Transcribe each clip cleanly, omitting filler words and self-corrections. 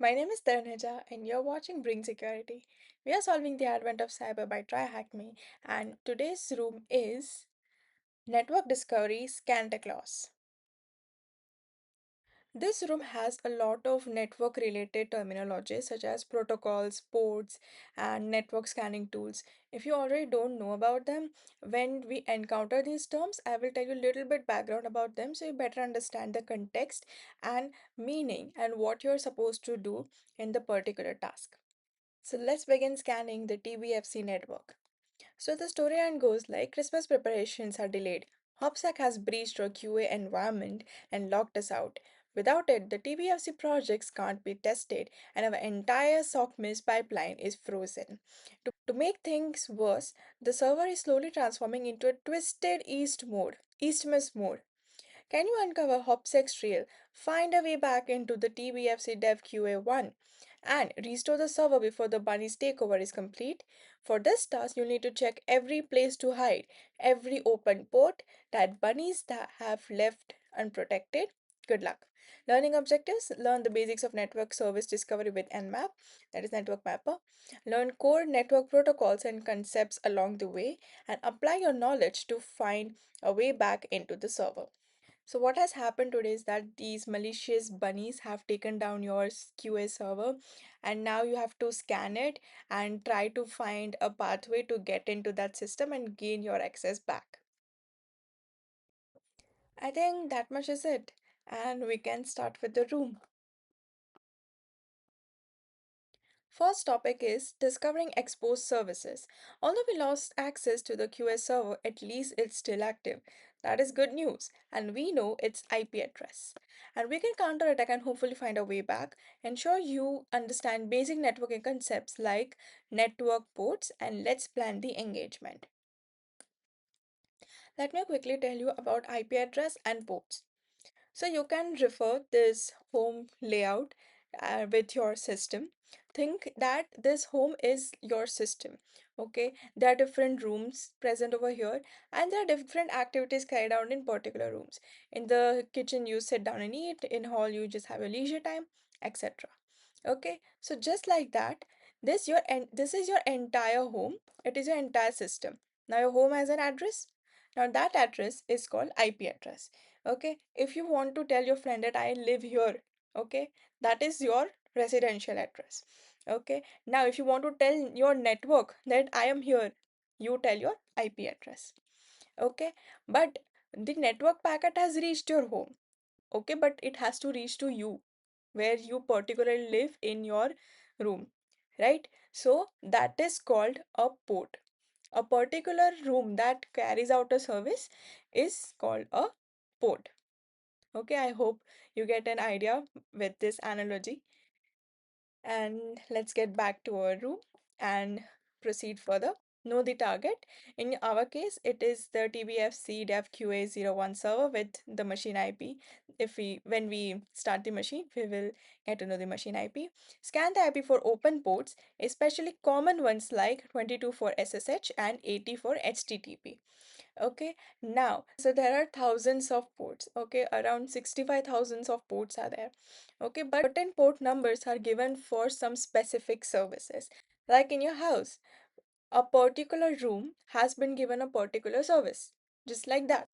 My name is Tanuja, and you're watching Bring Security. We are solving the advent of cyber by TryHackMe, and today's room is Network Discovery Scan Loss. This room has a lot of network related terminology such as protocols, ports, and network scanning tools. If you already don't know about them, when we encounter these terms, I will tell you a little bit background about them so you better understand the context and meaning and what you're supposed to do in the particular task. So let's begin scanning the TBFC network. So the storyline goes like Christmas preparations are delayed. HopSec has breached our QA environment and locked us out. Without it, the TBFC projects can't be tested and our entire SOC pipeline is frozen. To make things worse, the server is slowly transforming into a twisted East-Miss mode. Can you uncover HopSec's trail, find a way back into the TBFC Dev QA1, and restore the server before the bunnies takeover is complete? For this task, you'll need to check every place to hide, every open port that bunnies that have left unprotected. Good luck. Learning objectives: learn the basics of network service discovery with Nmap, that is Network Mapper. Learn core network protocols and concepts along the way, and apply your knowledge to find a way back into the server. So what has happened today is that these malicious bunnies have taken down your QA server, and now you have to scan it and try to find a pathway to get into that system and gain your access back. I think that much is it, and we can start with the room. First topic is discovering exposed services. Although we lost access to the QS server, at least it's still active. That is good news, and we know its IP address. And we can counter attack and hopefully find a way back. Ensure you understand basic networking concepts like network ports, and let's plan the engagement. Let me quickly tell you about IP address and ports. So you can refer this home layout with your system. Think that this home is your system. Okay, there are different rooms present over here, and there are different activities carried out in particular rooms. In the kitchen, you sit down and eat. In hall, you just have a leisure time, etc. Okay, so just like that, this is your entire home. It is your entire system. Now your home has an address. Now that address is called IP address. Okay, if you want to tell your friend that I live here, okay, that is your residential address. Okay, now if you want to tell your network that I am here, you tell your IP address. Okay, but the network packet has reached your home. Okay, but it has to reach to you where you particularly live in your room, right? So that is called a port. A particular room that carries out a service is called a port. Okay, I hope you get an idea with this analogy. And let's get back to our room and proceed further. Know the target. In our case, it is the TBFC Dev QA01 server with the machine IP. When we start the machine, we will get to know the machine IP. Scan the IP for open ports, especially common ones like 22 for SSH and 80 for HTTP. Okay, now, so there are thousands of ports. Okay, around 65,000 of ports are there. Okay, but certain port numbers are given for some specific services. Like in your house, a particular room has been given a particular service, just like that.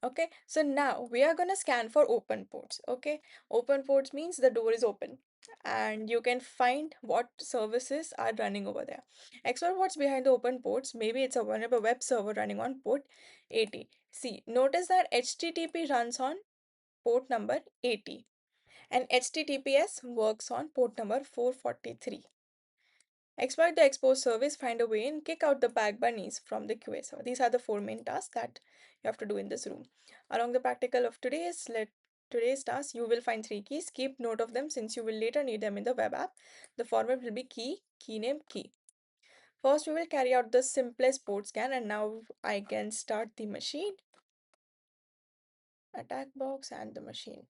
Okay, so now we are gonna scan for open ports. Okay, open ports means the door is open and you can find what services are running over there. Explore what's behind the open ports. Maybe it's a vulnerable web server running on port 80. See, notice that HTTP runs on port number 80 and HTTPS works on port number 443. Exploit the exposed service, find a way, and kick out the bag bunnies from the QA server. These are the four main tasks that you have to do in this room. Along the practical of today's task, you will find three keys. Keep note of them since you will later need them in the web app. The format will be key, key name, key. First, we will carry out the simplest port scan, and now I can start the machine, attack box, and the machine.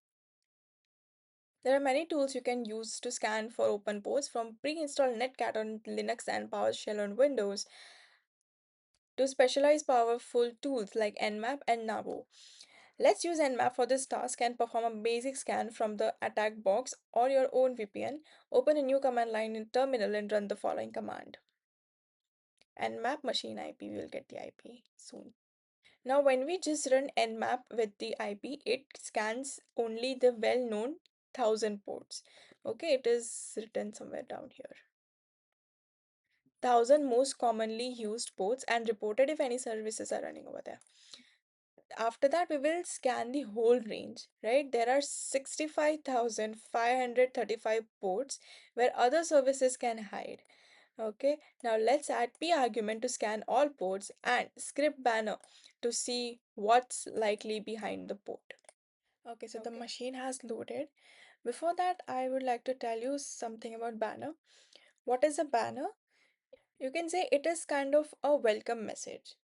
There are many tools you can use to scan for open ports, from pre-installed Netcat on Linux and PowerShell on Windows to specialized powerful tools like Nmap and Nabo. Let's use Nmap for this task and perform a basic scan from the attack box or your own VPN. Open a new command line in terminal and run the following command. Nmap machine IP, we will get the IP soon. Now when we just run Nmap with the IP, it scans only the well-known 1000 ports. Okay, it is written somewhere down here. 1000 most commonly used ports and reported if any services are running over there. After that, we will scan the whole range, right? There are 65,535 ports where other services can hide. Okay, now let's add p argument to scan all ports and script banner to see what's likely behind the port. Okay, so the machine has loaded. Before that, I would like to tell you something about banner. What is a banner? You can say it is kind of a welcome message.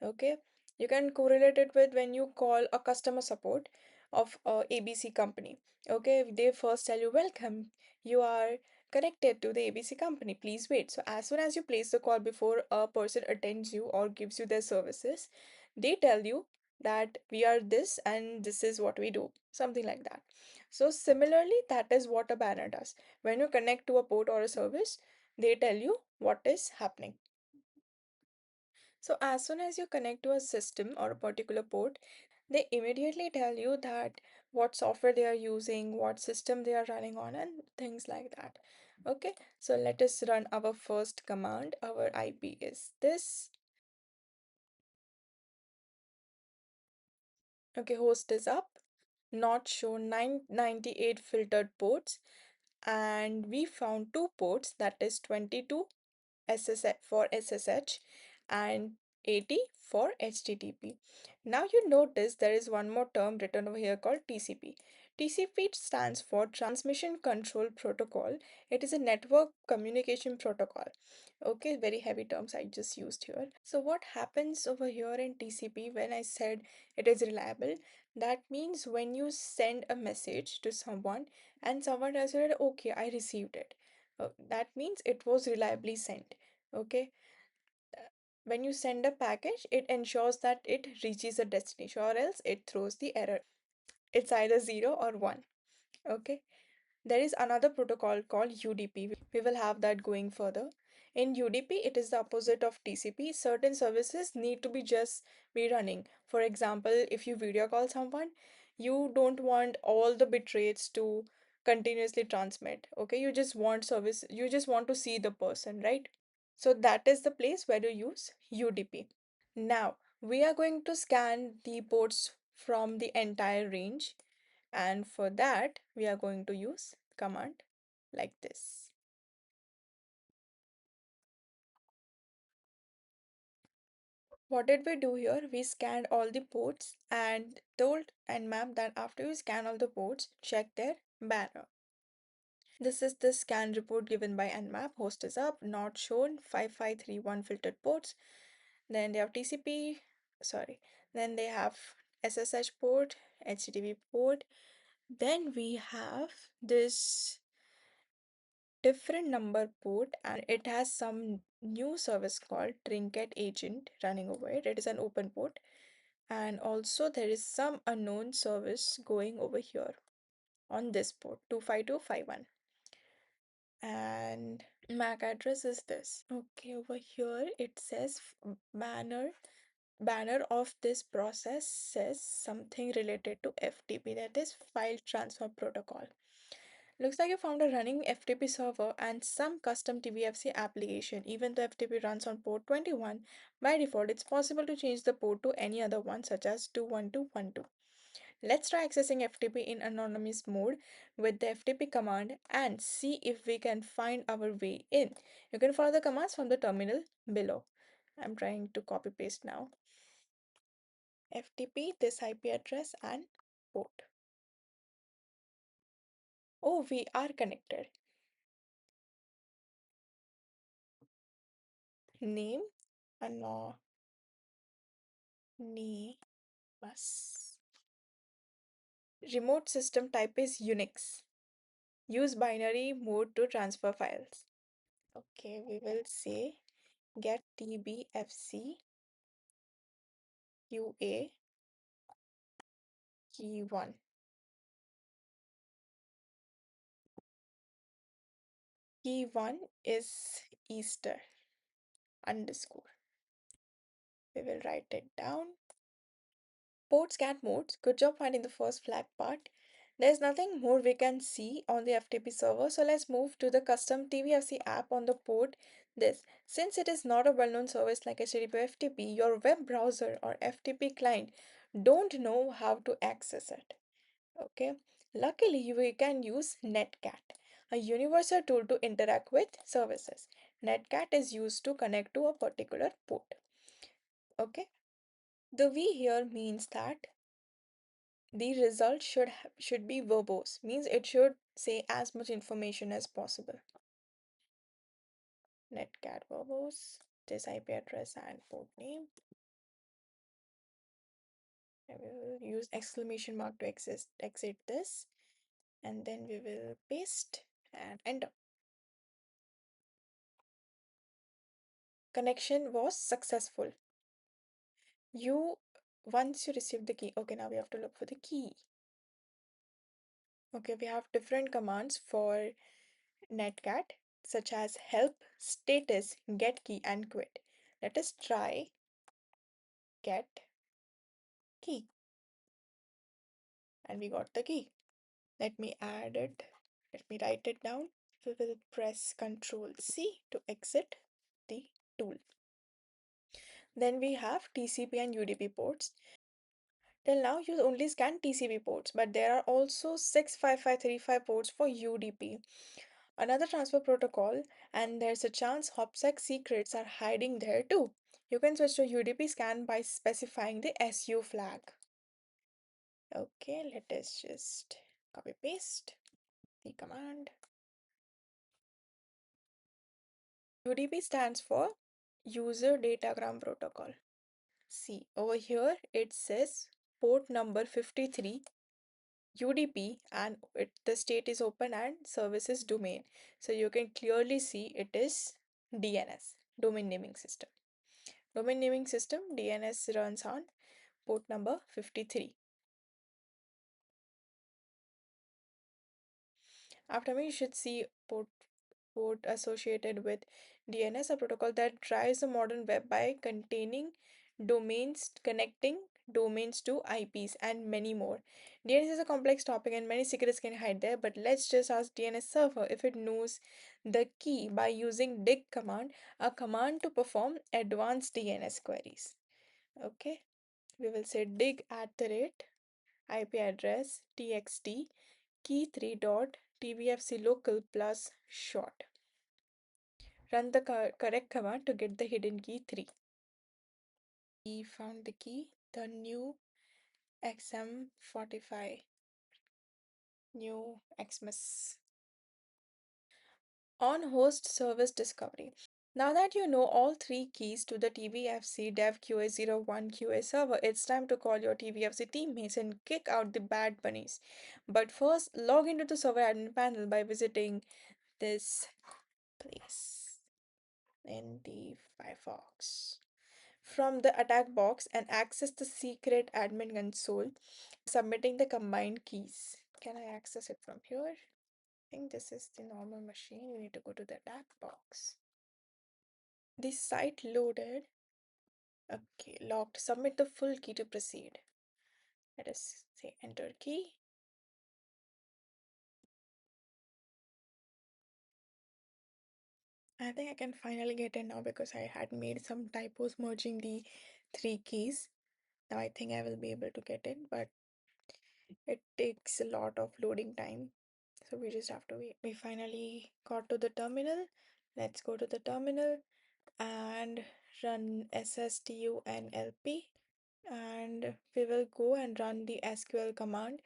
Okay, you can correlate it with when you call a customer support of a ABC company. Okay, they first tell you welcome, you are connected to the ABC company, please wait. So as soon as you place the call, before a person attends you or gives you their services, they tell you that we are this and this is what we do, something like that. So similarly, that is what a banner does. When you connect to a port or a service, they tell you what is happening. So as soon as you connect to a system or a particular port, they immediately tell you that what software they are using, what system they are running on, and things like that. Okay, so let us run our first command. Our IP is this. Okay, host is up, not show 998 filtered ports, and we found two ports, that is 22 SSH for SSH and 80 for HTTP. Now you notice there is one more term written over here called TCP. TCP stands for Transmission Control Protocol. It is a network communication protocol. Okay, very heavy terms I just used here. So what happens over here in TCP when I said it is reliable? That means when you send a message to someone and someone tells you that okay, I received it. That means it was reliably sent. Okay, when you send a package, it ensures that it reaches the destination, or else it throws the error. It's either 0 or 1. Okay, there is another protocol called UDP. We will have that going further. In UDP, it is the opposite of TCP. Certain services need to be just be running. For example, if you video call someone, you don't want all the bit rates to continuously transmit. Okay, you just want service, you just want to see the person, right? So that is the place where you use UDP. Now, we are going to scan the ports from the entire range, and for that, we are going to use command like this. What did we do here? We scanned all the ports and told Nmap that after you scan all the ports, check their banner. This is the scan report given by Nmap. Host is up, not shown, 5531 filtered ports. Then they have TCP, sorry, then they have SSH port, HTTP port. Then we have this different number port, and it has some new service called Trinket Agent running over it. It is an open port. And also there is some unknown service going over here on this port 25251. And MAC address is this. Okay, over here it says banner of this process says something related to FTP, that is file transfer protocol. Looks like you found a running FTP server and some custom TBFC application. Even though FTP runs on port 21, by default it's possible to change the port to any other one such as 21212. Let's try accessing FTP in anonymous mode with the FTP command and see if we can find our way in. You can follow the commands from the terminal below. I'm trying to copy paste now. FTP, this IP address and port. Oh, we are connected. Name, anonymous. Remote system type is Unix. Use binary mode to transfer files. Okay, we will say get TBFC UA Key 1. Key 1 is Easter underscore. We will write it down. Port scan modes. Good job finding the first flag part. There's nothing more we can see on the FTP server, so let's move to the custom TBFC app on the port. Since it is not a well-known service like HTTP FTP, your web browser or FTP client don't know how to access it. Okay, luckily we can use Netcat, a universal tool to interact with services. Netcat is used to connect to a particular port. Okay, the V here means that the result should be verbose, means it should say as much information as possible. Netcat verbose, this IP address and port name. I will use exclamation mark to exit this, and then we will paste and enter. Connection was successful. You Once you receive the key, okay, now we have to look for the key. Okay, we have different commands for Netcat, such as help, status, get key, and quit. Let us try get key, and we got the key. Let me add it. Let me write it down. We will press Ctrl C to exit the tool. Then we have TCP and UDP ports. Till now, you only scan TCP ports, but there are also 65535 ports for UDP, another transfer protocol, and there's a chance HopSec secrets are hiding there too. You can switch to UDP scan by specifying the SU flag. Okay, let us just copy paste the command. UDP stands for User Datagram Protocol. See, over here it says port number 53 UDP, and the state is open and services domain. So you can clearly see it is DNS, domain naming system. Domain naming system DNS runs on port number 53. After me, you should see port associated with DNS, a protocol that drives the modern web by containing domains, connecting domains to IPs, and many more. DNS is a complex topic and many secrets can hide there, but let's just ask DNS server if it knows the key by using dig command, a command to perform advanced DNS queries. Okay, we will say dig at the rate IP address txt key3 dot tbfc local plus short. Run the correct command to get the hidden key 3. We found the key, the new XM45, new Xmas. On host service discovery. Now that you know all three keys to the TBFC dev QA01 QA server, it's time to call your TBFC teammates and kick out the bad bunnies. But first, log into the server admin panel by visiting this place in the Firefox. From the attack box and access the secret admin console, submitting the combined keys. Can I access it from here? I think this is the normal machine. We need to go to the attack box. The site loaded. Okay, locked. Submit the full key to proceed. Let us say enter key. I think I can finally get in now because I had made some typos merging the three keys. Now I think I will be able to get in, but it takes a lot of loading time. So we just have to wait. We finally got to the terminal. Let's go to the terminal and run sstunlp, and we will go and run the SQL command,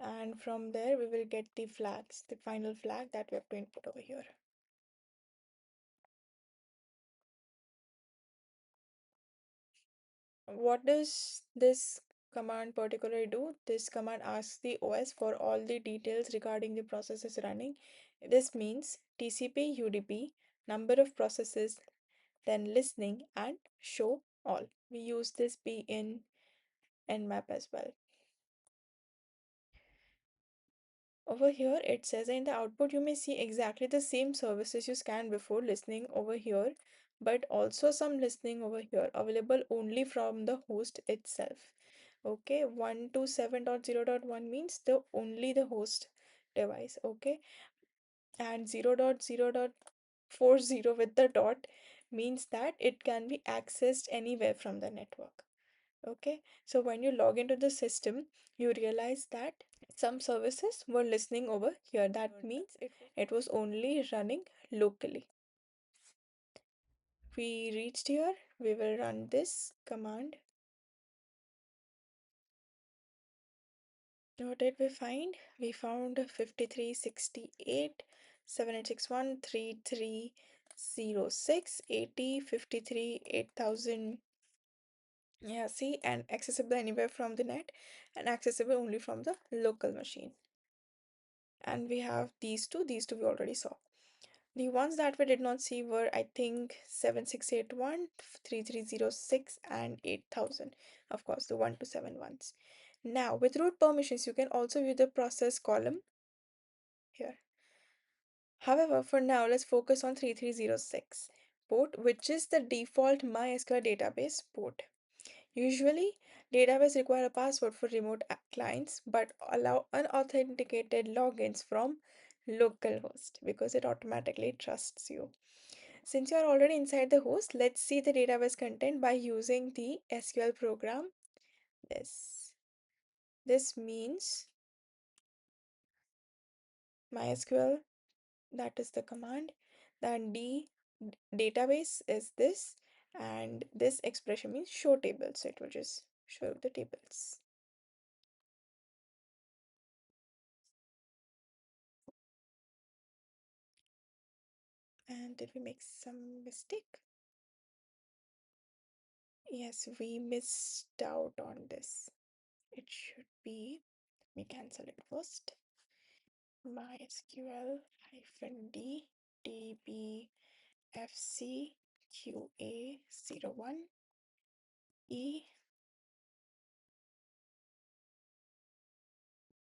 and from there we will get the flags, the final flag that we have to input over here. What does this command particularly do? This command asks the OS for all the details regarding the processes running. This means TCP, UDP, number of processes, then listening, and show all. We use this P in Nmap as well. Over here, it says in the output, you may see exactly the same services you scanned before listening over here, but also some listening over here, available only from the host itself. Okay, 127.0.1 means the only the host device. Okay, and 0.0.40 with the dot means that it can be accessed anywhere from the network. Okay, so when you log into the system, you realize that some services were listening over here. That means it was only running locally. We reached here, we will run this command. What did we find? We found 5368 7861 3306 80 53 8000. Yeah, see, and accessible anywhere from the net and accessible only from the local machine. And we have these two we already saw. The ones that we did not see were, I think, 7681, 3306, and 8000. Of course, the 1 to 7 ones. Now, with root permissions, you can also view the process column here. However, for now, let's focus on 3306 port, which is the default MySQL database port. Usually, database require a password for remote clients, but allow unauthenticated logins from localhost because it automatically trusts you. Since you are already inside the host, let's see the database content by using the SQL program. This means MySQL, that is the command. Then database is this, and this expression means show tables. So it will just show the tables. And did we make some mistake? Yes, we missed out on this. It should be, let me cancel it first. MySQL -d TBFC QA01 E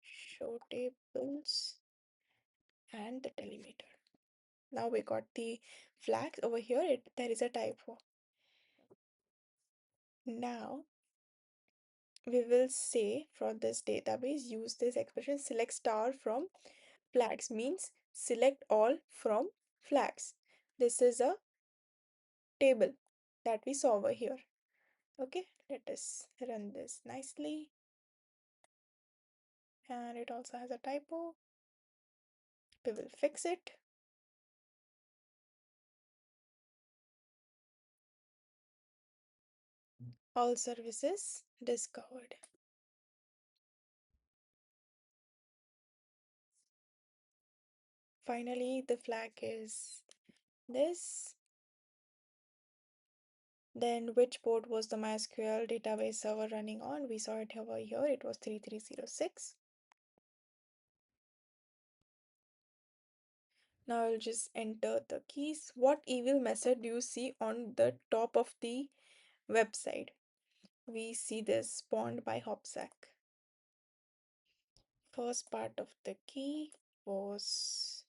show tables and the delimiter. Now we got the flags over here. There is a typo. Now we will say for this database, use this expression select star from flags means select all from flags. This is a table that we saw over here. Okay, let us run this nicely. And it also has a typo. We will fix it. All services discovered. Finally, the flag is this. Then which port was the MySQL database server running on? We saw it over here. It was 3306. Now I'll just enter the keys. What evil message do you see on the top of the website? We see this spawned by HopSec. First part of the key was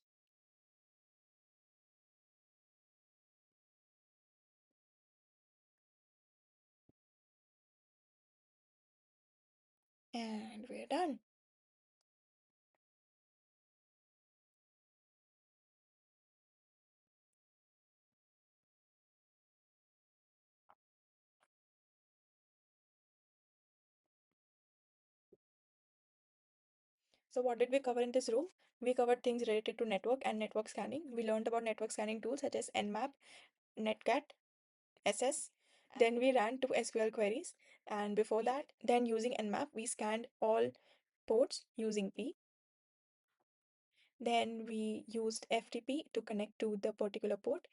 and we're done. So what did we cover in this room? We covered things related to network and network scanning. We learned about network scanning tools such as Nmap, Netcat, SS. Then we ran two SQL queries. And before that, then using Nmap, we scanned all ports using P. Then we used FTP to connect to the particular port.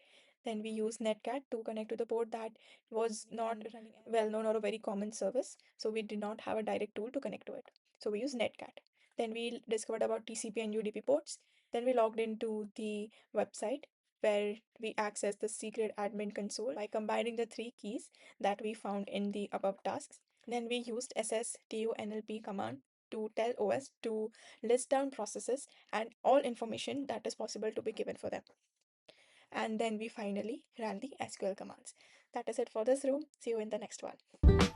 Then we used Netcat to connect to the port that was not well known or a very common service. So we did not have a direct tool to connect to it. So we used Netcat. Then we discovered about TCP and UDP ports. Then we logged into the website where we access the secret admin console by combining the three keys that we found in the above tasks. Then we used sstunlp command to tell OS to list down processes and all information that is possible to be given for them. And then we finally ran the SQL commands. That is it for this room. See you in the next one.